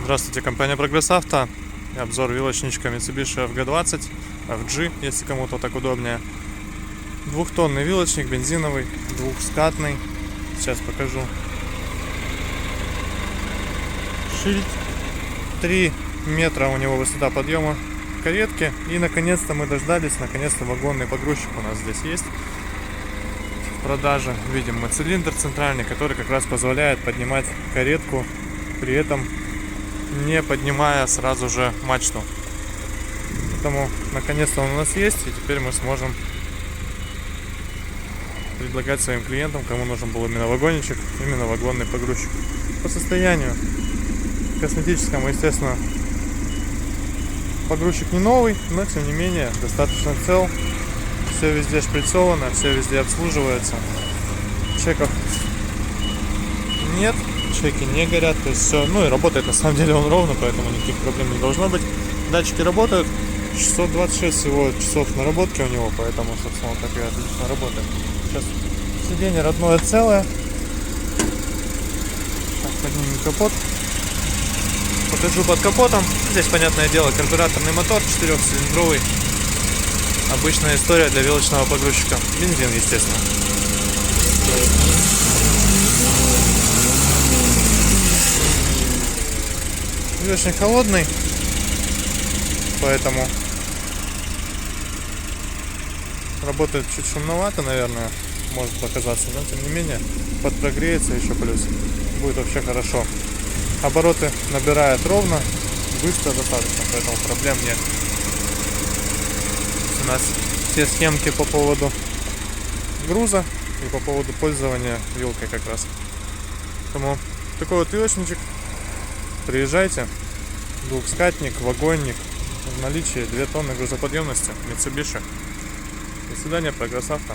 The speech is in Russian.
Здравствуйте, компания Прогресс Авто. Обзор вилочничка Mitsubishi FG20 FG, если кому-то так удобнее. Двухтонный вилочник, бензиновый, двухскатный. Сейчас покажу. Шильд. 3 метра у него высота подъема каретки. И наконец-то мы дождались, наконец-то вагонный погрузчик у нас здесь есть в продаже. Видим мы цилиндр центральный, который как раз позволяет поднимать каретку, при этом не поднимая сразу же мачту. Поэтому наконец-то он у нас есть, и теперь мы сможем предлагать своим клиентам, кому нужен был именно вагончик, именно вагонный погрузчик. По состоянию косметическому, естественно, погрузчик не новый, но тем не менее достаточно цел. Все везде шприцовано, все везде обслуживается. Чеков нет, чеки не горят, то есть все, ну и работает на самом деле он ровно, поэтому никаких проблем не должно быть. Датчики работают, 626 всего часов наработки у него, поэтому, собственно, он так и отлично работает. Сейчас сиденье родное целое. Так, поднимем капот. Покажу под капотом. Здесь, понятное дело, карбюраторный мотор 4-цилиндровый. Обычная история для вилочного погрузчика. Бензин, естественно. Вилочник холодный, поэтому работает чуть шумновато, наверное, может показаться, но тем не менее подпрогреется еще плюс. Будет вообще хорошо. Обороты набирает ровно, быстро достаточно, поэтому проблем нет. У нас все схемки по поводу груза и по поводу пользования вилкой как раз. Поэтому такой вот вилочничек. Приезжайте. Двухскатник, вагонник. В наличии 2 тонны грузоподъемности. Mitsubishi. До свидания, Прогресс Авто.